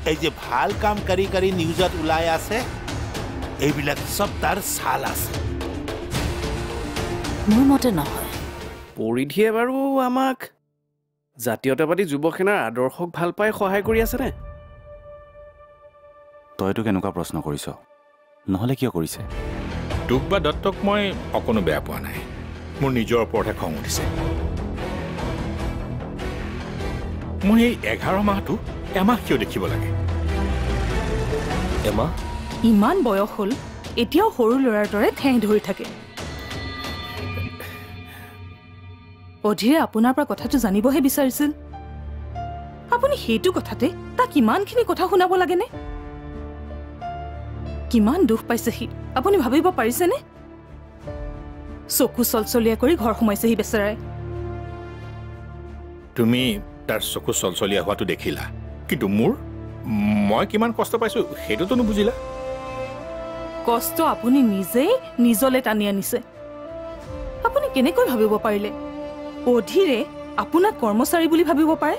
এই যে ভাল কাম কৰি কৰি নিউজত ওলাই আছে এইবিলাক সব তাৰ চাল আছে মোৰ মতে নহয় পৰিধিয়ে বাৰু আমাক জাতীয়তাবাদী যুৱ সেনাৰ আদৰ্শক ভাল পাই সহায় কৰি আছে নে তইতো কেনেকুৱা প্ৰশ্ন কৰিছ নহলে কিয় কৰিছে তোক বা দত্তক মই অকনো বেয়া পোৱা নাই মোৰ নিজৰ ওপৰতহে খং উঠিছে মই এই 11 মাহটো এমাহ কিয় দেখিব লাগে এমাহ ইমান বয়স হ'ল এতিয়াও সৰু ল'ৰাৰ দৰে ঠেং ধৰি থাকে অধীৰে আপোনাৰ পৰা কথাটো জানিবহে বিচাৰিছিল আপুনি সেইটো কথাতে তাক কিমানখিনি কথা শুনাব লাগেনে কিমান দুখ পাইছে সি আপুনি ভাবিব পাৰিছেনে চকু চলচলীয়া কৰি ঘৰ সোমাইছেহি বেচেৰাই তুমি তাৰ চকু চলচলীয়া হোৱাটো দেখিলা কিন্তু মই কিমান কষ্ট পাইছো সেইটোতো নুবুজিলা কষ্ট আপুনি নিজেই নিজলে টানি আনিছে আপুনি কেনেকৈ ভাবিব পাৰিলে অধীৰে আপোনাক কৰ্মচাৰী বুলি ভাবিব পাৰে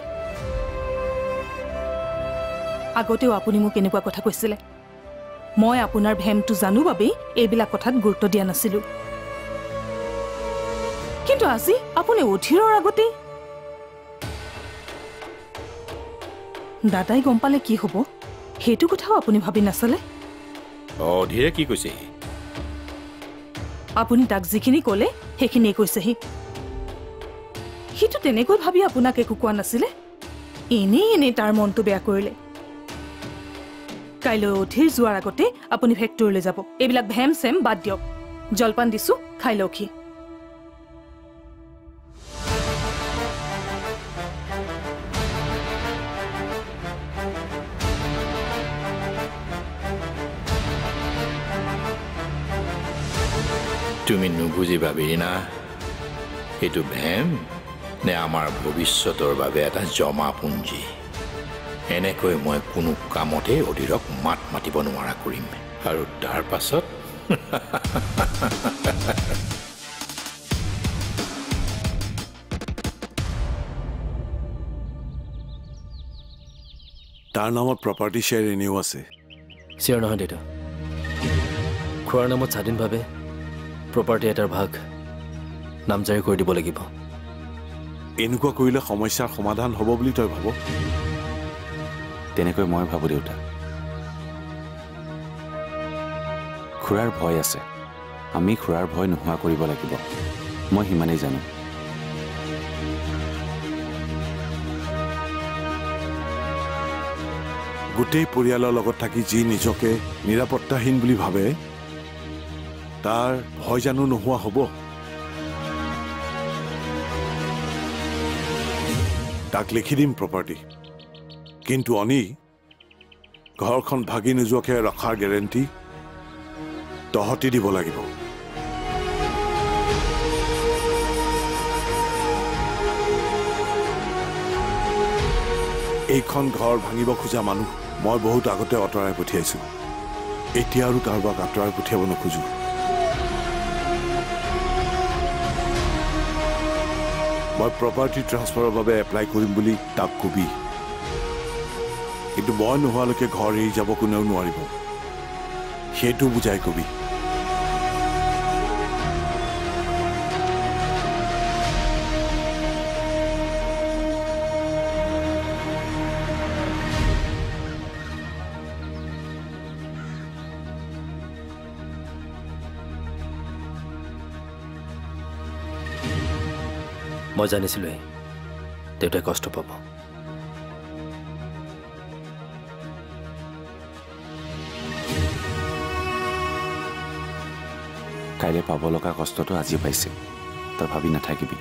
আগতেও আপুনি মোক কেনেকুৱা কথা কৈছিলে মই আপোনাৰ ভেমটো জানো বাবে এইবিলাক কথাত গুৰুত্ব দিয়া নাছিলো কিন্তু আজি আপুনি অধীৰৰ আগতে দাদাই গম পালে কি হ'ব সেইটো কথাও আপুনি ভাবি নাচালে অধীৰে কি কৈছে আপুনি তাক যিখিনি ক'লে সেইখিনিয়ে কৈছেহি সিটো তেনেকৈ ভাবি আপোনাক একো কোৱা নাছিলে এনেই তাৰ মনটো বেয়া কৰিলে কাইলৈ অধীৰ যোৱাৰ আগতে আপুনি ফেক্টৰীলৈ যাব এইবিলাক ভেম চেম বাদ দিয়ক জলপান দিছো খাই লওকহি তুমি নুবুজিবা বীণা এইটো ভেম নে আমাৰ ভৱিষ্যতৰ বাবে এটা জমা পুঞ্জি এনেকৈ মই কোনো কামতে অধীৰক মাত মাতিব নোৱাৰা কৰিম আৰু তাৰ পাছত তাৰ নামত প্ৰপাৰ্টি শ্বেয়াৰ ৰিনিউ আছে শ্বেয়াৰ নহয় দেউতা খুৰাৰ নামত স্বাধীনভাৱে প্ৰপাৰ্টি এটাৰ ভাগ নামজাৰি কৰি দিব লাগিব এনেকুৱা কৰিলে সমস্যাৰ সমাধান হ'ব বুলি তই ভাব তেনেকৈ মই ভাবো দেউতা খুৰাৰ ভয় আছে আমি খুৰাৰ ভয় নোহোৱা কৰিব লাগিব মই সিমানেই জানো গোটেই পৰিয়ালৰ লগত থাকি যি নিজকে নিৰাপত্তাহীন বুলি ভাবে তাৰ ভয় জানো নোহোৱা হ'ব তাক লিখি দিম প্ৰপাৰ্টি কিন্তু অনি ঘৰখন ভাগি নোযোৱাকৈ ৰখাৰ গেৰেণ্টি তহঁতি দিব লাগিব এইখন ঘৰ ভাঙিব খোজা মানুহ মই বহুত আগতে অঁতৰাই পঠিয়াইছো এতিয়া আৰু কাৰোবাক আঁতৰাই পঠিয়াব নোখোজো মই প্ৰপাৰ্টি ট্ৰান্সফাৰৰ বাবে এপ্লাই কৰিম বুলি তাক কবি কিন্তু মই নোহোৱালৈকে ঘৰ এৰি যাব কোনেও নোৱাৰিব সেইটো বুজাই কবি মই জানিছিলোঁৱেই দেউতাই কষ্ট পাব কাইলৈ পাব লগা কষ্টটো আজি পাইছে তই ভাবি নাথাকিবি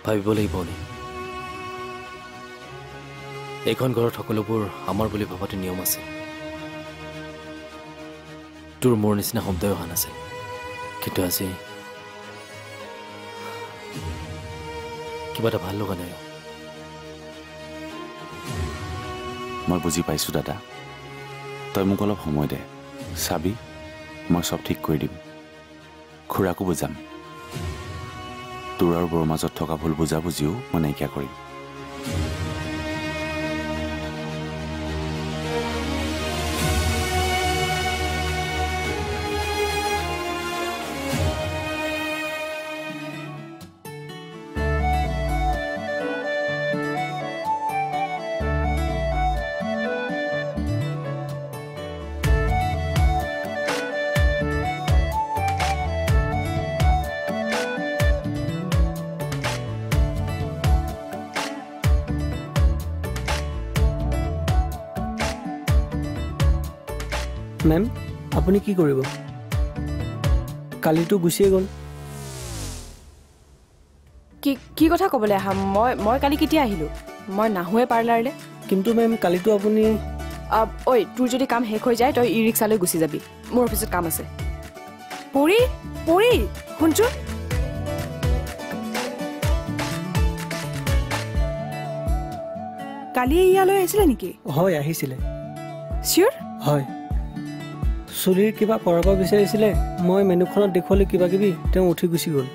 ভাবিব লাগিব নি এইখন ঘৰত সকলোবোৰ আমাৰ বুলি ভবাটো নিয়ম আছে তোৰ মোৰ নিচিনা শব্দই অহা নাছিল কিন্তু আজি কিবা এটা ভাল লগা নাই মই বুজি পাইছোঁ দাদা তই মোক অলপ সময় দে চাবি মই সব ঠিক কৰি দিম খুৰাকো বুজাম তোৰ আৰু বৰ মাজত থকা ভুল বুজাবুজিও মই নাইকিয়া কৰিম মেম আপুনি কি কৰিব কালিতো গুচিয়ে গ'ল কি কথা ক'বলৈ আহা মই কালি কেতিয়া আহিলোঁ মই নাহোৱে পাৰ্লাৰলৈ কিন্তু মেম কালিতো আপুনি ঐ তোৰ যদি কাম শেষ হৈ যায় তই ই ৰিক্সালৈ গুচি যাবি মোৰ অফিচত কাম আছে পৰি শুনচোন কালি ইয়ালৈ আহিছিলে নেকি হয় আহিছিলে চিয়'ৰ হয় চুলিৰ কিবা কৰাব বিচাৰিছিলে মই মেনুখনত দেখুৱালোঁ কিবা কিবি তেওঁ উঠি গুচি গ'ল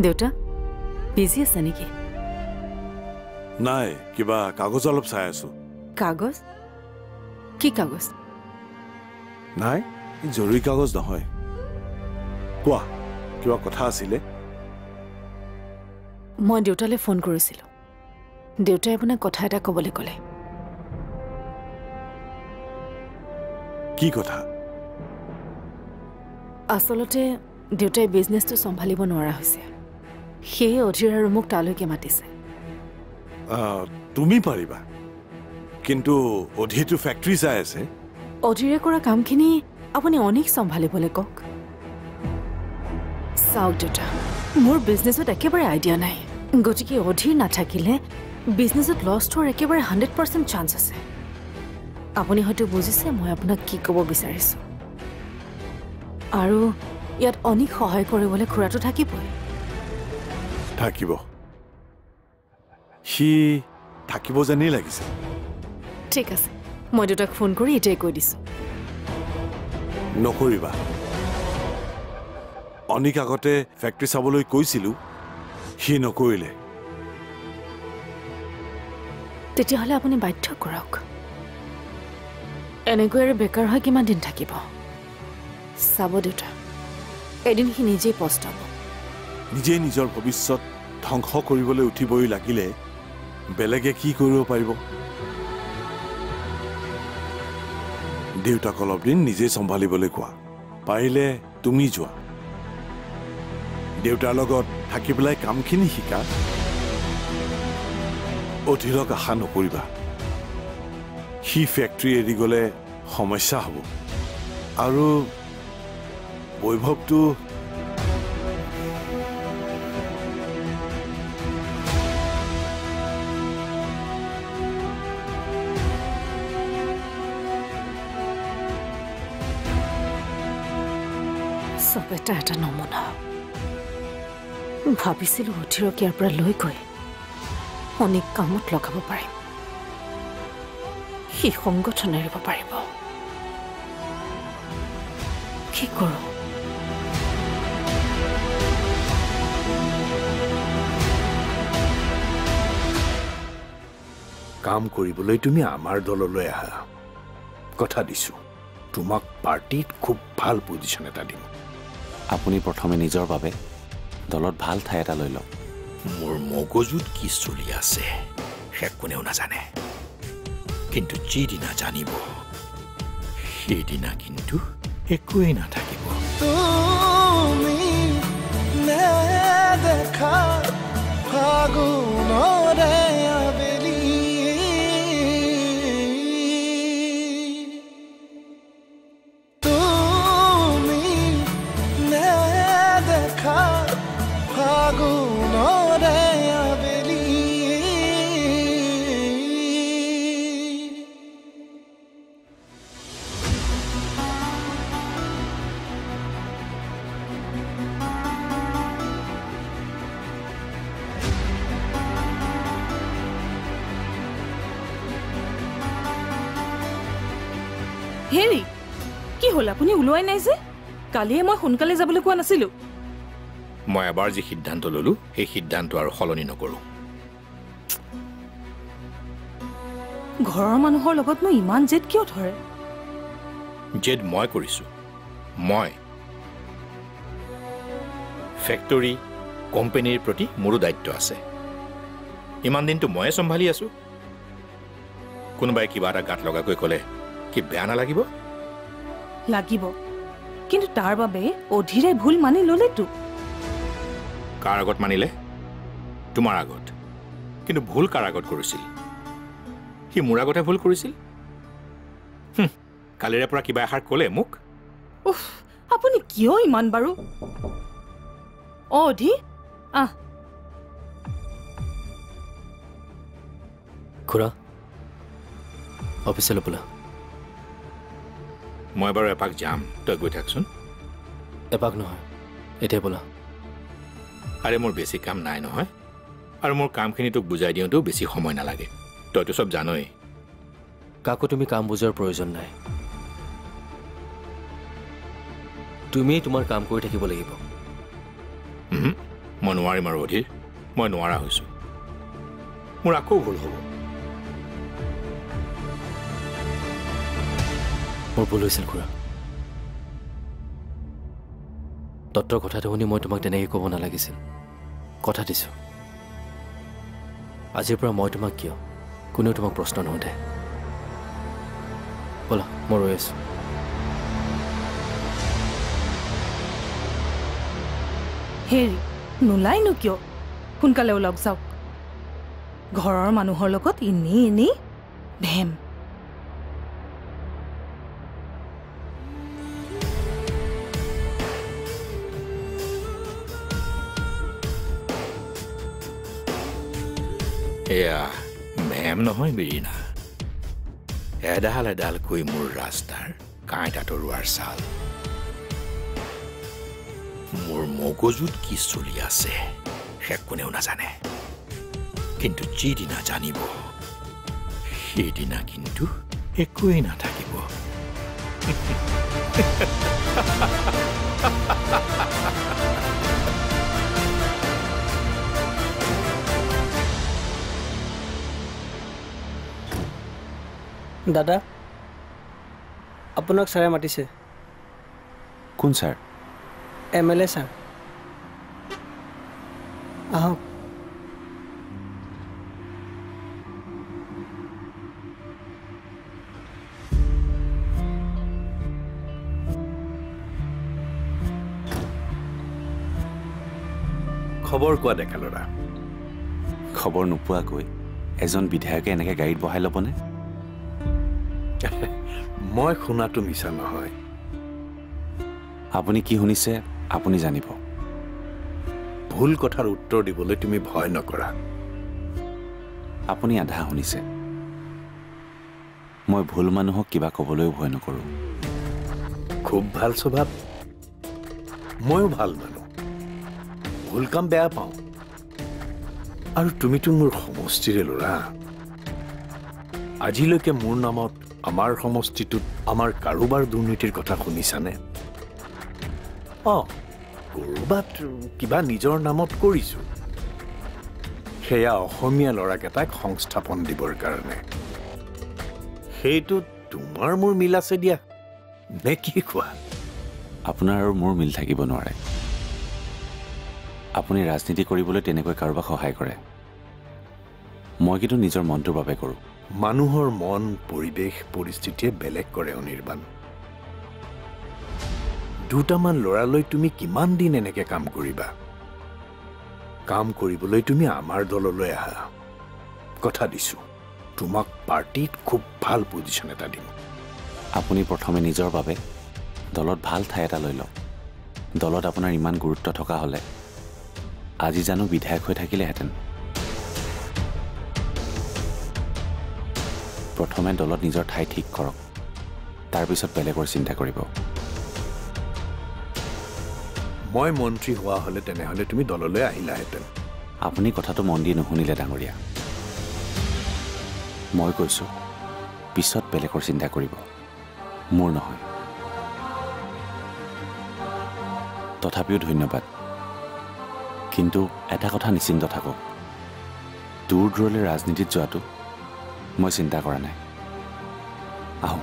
দেউতা বিজি আছে নেকি নাই কিবা কাগজ অলপ চাই আছো কাগজ কি কাগজ নাই জৰুৰী কাগজ নহয় কোৱা কিবা কথা আছিলে মই দেউতালৈ ফোন কৰিছিলোঁ দেউতাই আপোনাক কথা এটা ক'বলৈ ক'লে কি কথা আচলতে দেউতাই বিজনেছটো চম্ভালিব নোৱাৰা হৈছে সেই অধীৰ আৰু মোক তালৈকে মাতিছে তুমি পাৰিবা কিন্তু অধীৰটো ফেক্টৰী চাই আছে অধীৰে কৰা কামখিনি আপুনি অনেক চম্ভালিবলৈ কওক চাওক দেউতা মোৰ বিজনেছত একেবাৰে আইডিয়া নাই গতিকে অধীৰ নাথাকিলে বিজনেছত লষ্ট হোৱাৰ একেবাৰে 100% চান্স আছে আপুনি হয়তো বুজিছে মই আপোনাক কি ক'ব বিচাৰিছোঁ আৰু ইয়াত অনেক সহায় কৰিবলৈ খুৰাটো থাকিবই থাকিব সি থাকিব যেনেই লাগিছে ঠিক আছে মই দেউতাক ফোন কৰি এতিয়াই কৈ দিছোঁ নকৰিবা অনেক আগতে ফেক্টৰী চাবলৈ কৈছিলোঁ সি নকৰিলে তেতিয়াহ'লে আপুনি বাধ্য কৰক এনেকৈ আৰু বেকাৰ হৈ কিমান দিন থাকিব চাব দেউতা এদিন সি নিজেই পস্তাব নিজে নিজৰ ভৱিষ্যত ধ্বংস কৰিবলৈ উঠিবই লাগিলে বেলেগে কি কৰিব পাৰিব দেউতাক অলপ দিন নিজে চম্ভালিবলৈ কোৱা পাৰিলে তুমি যোৱা দেউতাৰ লগত থাকি পেলাই কামখিনি শিকা অধীৰক আশা নকৰিবা সি ফেক্টৰী এৰি গ'লে সমস্যা হ'ব আৰু বৈভৱটো চব এটা নমুনা ভাবিছিলোঁ অধীৰক ইয়াৰ পৰা লৈ গৈ অনেক কামত লগাব পাৰিম সি সংগঠন এৰিব পাৰিব কি কৰোঁ কাম কৰিবলৈ তুমি আমাৰ দললৈ আহা কথা দিছোঁ তোমাক পাৰ্টিত খুব ভাল পজিশ্যন এটা দিম আপুনি প্ৰথমে নিজৰ বাবে দলত ভাল ঠাই এটা লৈ লওক মোৰ মগজুত কি চলি আছে সে কোনেও নাজানে কিন্তু যিদিনা জানিব সেইদিনা কিন্তু একোৱেই নাথাকিব তুমি নেদেখা ফাগুনৰে আবেলি তুমি নেদেখা ফাগুনৰে আবেলি হেৰি কি হ'ল আপুনি ওলোৱাই নাই যে কালিয়ে মই সোনকালে যাবলৈ কোৱা নাছিলোঁ মই এবাৰ যি সিদ্ধান্ত ল'লোঁ সেই সিদ্ধান্ত আৰু সলনি নকৰোঁ ঘৰৰ মানুহৰ লগতনো ইমান জেদ কিয় ধৰে জেদ মই কৰিছোঁ মই ফেক্টৰী কোম্পানীৰ প্ৰতি মোৰো দায়িত্ব আছে ইমান দিনটো ময়ে চম্ভালি আছোঁ কোনোবাই কিবা এটা গাত লগাকৈ ক'লে কি বেয়া নালাগিব? লাগিব, কিন্তু তাৰ বাবে অধীৰে ভুল মানি ল'লেতো। কাৰ আগত মানিলে? তোমাৰ আগত। কিন্তু ভুল কাৰ আগত কৰিছিল? সি মোৰ আগতে ভুল কৰিছিল। কালিৰে পৰা কিবা এষাৰ ক'লে মোক। উফ, আপুনি কিয় ইমান বাৰু? অধি আহ। খুৰা অফিচলৈ বোলা। মই বাৰু এপাক যাম, তই গৈ থাকচোন। এপাক নহয়, এতিয়া বোলা। আৰে মোৰ বেছি কাম নাই নহয়, আৰু মোৰ কামখিনি তোক বুজাই দিওঁতেও বেছি সময় নালাগে। তইতো চব জানই। কাকো তুমি কাম বুজোৱাৰ প্ৰয়োজন নাই। তুমি তোমাৰ কাম কৰি থাকিব লাগিব। মই নোৱাৰিম আৰু অধীৰ, মই নোৱাৰা হৈছোঁ। মোৰ আকৌ ভুল হ'ব। মোৰ ভুল হৈছিল খুৰা। দত্তৰ কথাটো শুনি মই তোমাক তেনেকৈ ক'ব নালাগিছিল। কথা দিছোঁ, আজিৰ পৰা মই তোমাক কিয় কোনেও তোমাক প্ৰশ্ন নোসোধে। ব'লা, মই ৰৈ আছোঁ। হেৰি নোলাইনো কিয়? সোনকালে ওলাওক, যাওক। ঘৰৰ মানুহৰ লগত এনেই ভেম। এয়া ভেম নহয় বিৰিণা, এডাল এডালকৈ মোৰ ৰাস্তাৰ কাঁইট আঁতৰোৱাৰ ছাল। মোৰ মগজুত কি চলি আছে সে কোনেও নাজানে, কিন্তু যিদিনা জানিব সেইদিনা কিন্তু একোৱেই নাথাকিব। দাদা, আপোনাক ছাৰে মাতিছে। কোন ছাৰ? MLA sir. আহক। খবৰ কোৱা ডেকা ল'ৰা। খবৰ নোপোৱাকৈ এজন বিধায়কে এনেকৈ গাড়ীত বহাই ল'বনে? মই শুনাটো মিছা নহয়। আপুনি কি শুনিছে আপুনি জানিব। ভুল কথাৰ উত্তৰ দিবলৈ তুমি ভয় নকৰা। আপুনি আধা শুনিছে। মই ভুল মানুহক কিবা ক'বলৈও ভয় নকৰোঁ। খুব ভাল স্বভাৱ। ময়ো ভাল মানুহ, ভুল কাম বেয়া পাওঁ। আৰু তুমিতো মোৰ সমষ্টিৰে ল'ৰা। আজিলৈকে মোৰ নামত আমাৰ সমষ্টিটোত আমাৰ কাৰোবাৰ দুৰ্নীতিৰ কথা শুনিছানে? ক'ৰবাত কিবা নিজৰ নামত কৰিছোঁ, সেয়া অসমীয়া ল'ৰাকেইটাক সংস্থাপন দিবৰ কাৰণে। সেইটো তোমাৰ মোৰ মিল আছে দিয়া, নে কি কোৱা? আপোনাৰ আৰু মোৰ মিল থাকিব নোৱাৰে। আপুনি ৰাজনীতি কৰিবলৈ তেনেকৈ কাৰোবাক সহায় কৰে, মই কিন্তু নিজৰ মনটোৰ বাবে কৰোঁ। মানুহৰ মন, পৰিৱেশ, পৰিস্থিতিয়ে বেলেগ কৰে অনিৰ্বাণ। দুটামান ল'ৰালৈ তুমি কিমান দিন এনেকে কাম কৰিবা? কাম কৰিবলৈ তুমি আমাৰ দললৈ আহা। কথা দিছোঁ, তোমাক পাৰ্টিত খুব ভাল পজিশ্যন এটা দিম। আপুনি প্ৰথমে নিজৰ বাবে দলত ভাল ঠাই এটা লৈ লওক। দলত আপোনাৰ ইমান গুৰুত্ব থকা হ'লে আজি জানো বিধায়ক হৈ থাকিলেহেঁতেন। প্ৰথমে দলত নিজৰ ঠাই ঠিক কৰক, তাৰপিছত বেলেগৰ চিন্তা কৰিব। মই মন্ত্ৰী হোৱা হ'লে তেনেহ'লে তুমি দললৈ আহিলাহেঁতেন। আপুনি কথাটো মন দি নুশুনিলে ডাঙৰীয়া। মই কৈছোঁ পিছত বেলেগৰ চিন্তা কৰিব, মোৰ নহয়। তথাপিও ধন্যবাদ, কিন্তু এটা কথা নিশ্চিন্ত থাকক, দূৰ দূৰলৈ ৰাজনীতিত যোৱাটো মই চিন্তা কৰা নাই। আহোঁ।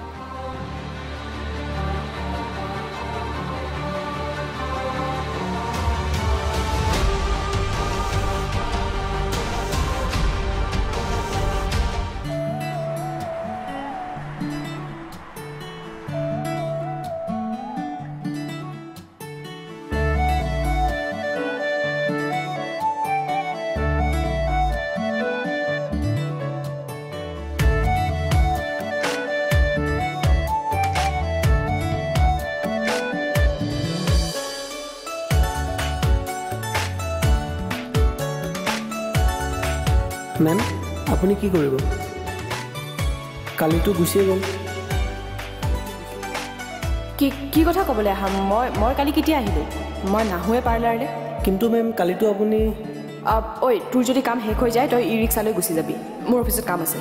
মেম আপুনি কি কৰিব কালিতো গুচিয়ে গ'ল কি কথা ক'বলৈ আহা মই কালি কেতিয়া আহিলোঁ মই নাহোৱে পাৰ্লাৰলৈ কিন্তু মেম কালিতো আপুনি ঐ তোৰ যদি কাম শেষ হৈ যায় তই ই ৰিক্সালৈ গুচি যাবি মোৰ অফিচত কাম আছে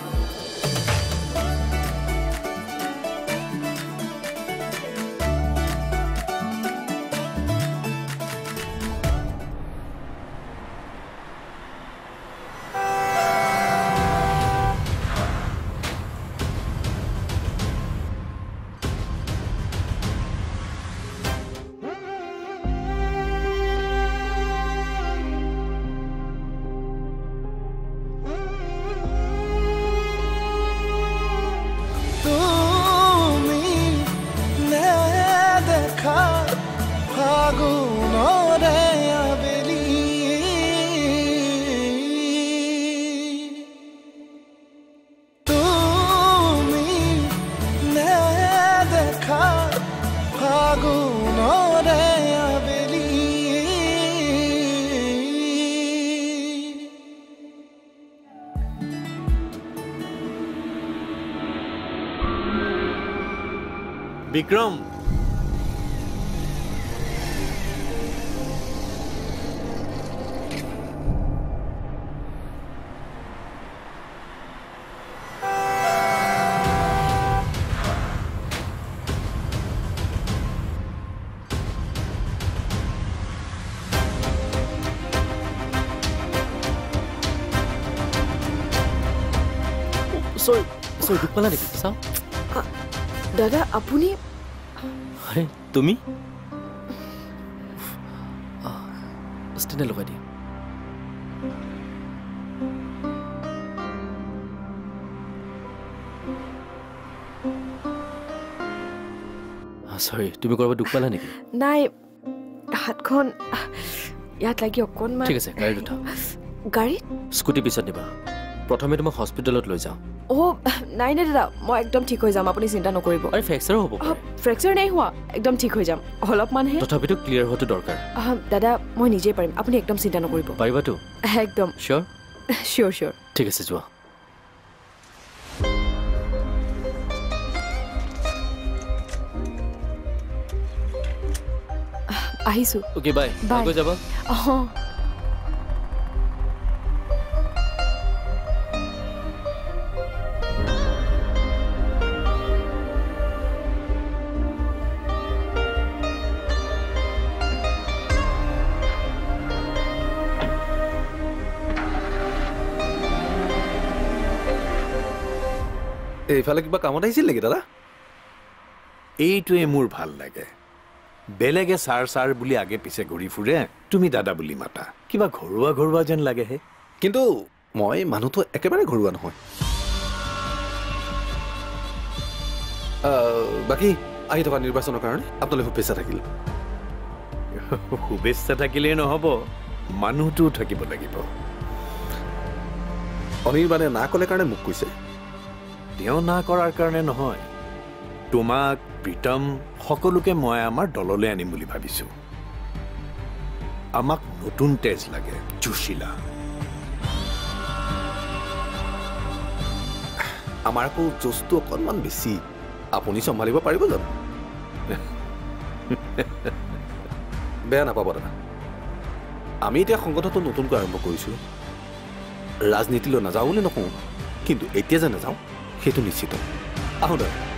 বিক্ৰম সৰি দুখ পালা নেকি চাওঁ দাদা আপুনি আৰে তুমি ষ্টেনে লগাই দিয়া সৰি তুমি ক'ৰবাত দুখ পালা নেকি নাই হাতখন ইয়াত লাগি অকণমান ঠিক আছে গাড়ীত উঠা গাড়ীত স্কুটি পিছত নিবা প্ৰথমে তোমাক হস্পিটেলত লৈ যাওঁ নাই দাদা মই একদম ঠিক হৈ যাম আপুনি চিন্তা নকৰিব আৰে ফ্ৰেকচাৰো হ'ব ফ্ৰেকচাৰ নাই হোৱা একদম ঠিক হৈ যাম অলপমানহে তথাপিতো ক্লিয়াৰ হোৱাটো দৰকাৰ দাদা মই নিজেই পাৰিম আপুনি একদম চিন্তা নকৰিব পাৰিবাতো একদম চিয়'ৰ চিয়'ৰ ঠিক আছে যোৱা আহিছোঁ অ'কে বাই গৈ যাবা এইফালে কিবা কামত আহিছিল নেকি দাদা এইটোৱে মোৰ ভাল লাগে বেলেগে ছাৰ বুলি আগে পিছে ঘূৰি ফুৰে তুমি দাদা বুলি মাতা কিবা ঘৰুৱা যেন লাগেহে কিন্তু মই মানুহটো একেবাৰে ঘৰুৱা নহয় বাকী আহি থকা নিৰ্বাচনৰ কাৰণে আপোনালৈ শুভেচ্ছা থাকিল শুভেচ্ছা থাকিলেই নহ'ব মানুহটোও থাকিব লাগিব অনিৰ্বাণে না ক'লে কাৰণে মোক কৈছে তেওঁ না কৰাৰ কাৰণে নহয় তোমাক প্ৰীতম সকলোকে মই আমাৰ দললৈ আনিম বুলি ভাবিছোঁ আমাক নতুন তেজ লাগে জুচিলা আমাৰ আকৌ জোচটো অকণমান বেছি আপুনি চম্ভালিব পাৰিব জানো বেয়া নাপাব দাদা আমি এতিয়া সংগঠনটো নতুনকৈ আৰম্ভ কৰিছোঁ ৰাজনীতিলৈ নাযাওঁ বুলি নকওঁ কিন্তু এতিয়া যে নাযাওঁ সেইটো নিশ্চিত আহোঁ দাদা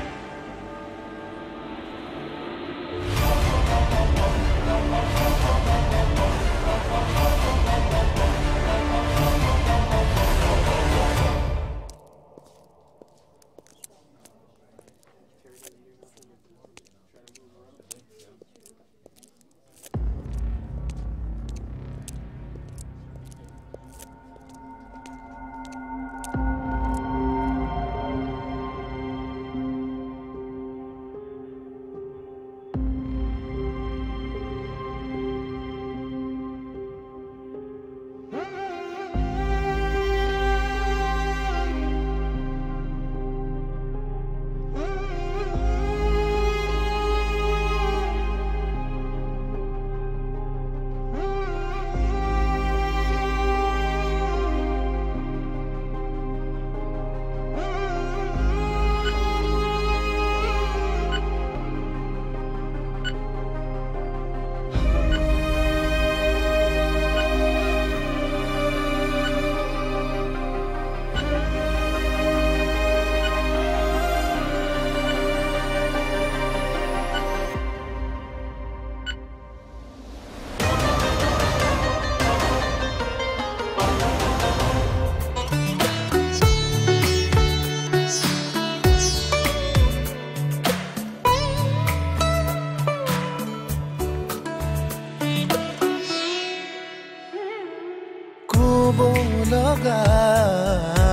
লগা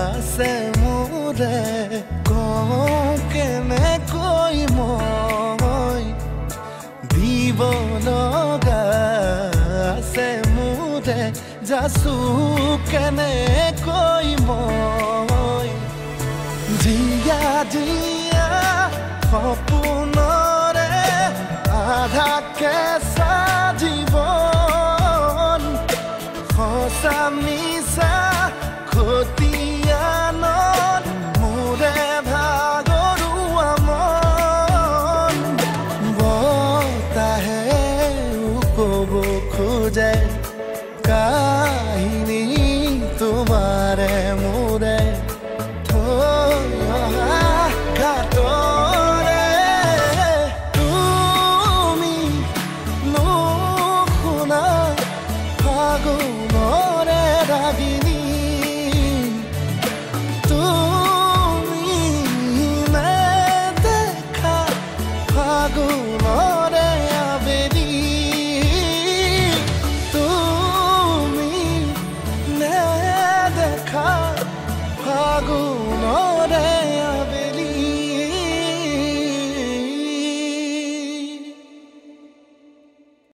আছে মোৰে কওঁ কেনেকৈ মই দিব লগা আছে মোৰে যাচো কেনেকৈ মই জিয়া জিয়া সপোনৰে আধা কেঁচা জীৱন সঁচা মিছা খতিয়ানত মোৰে ভাগৰুৱা মন বতাহে ক'ব খোজে কাহিনী তোমাৰে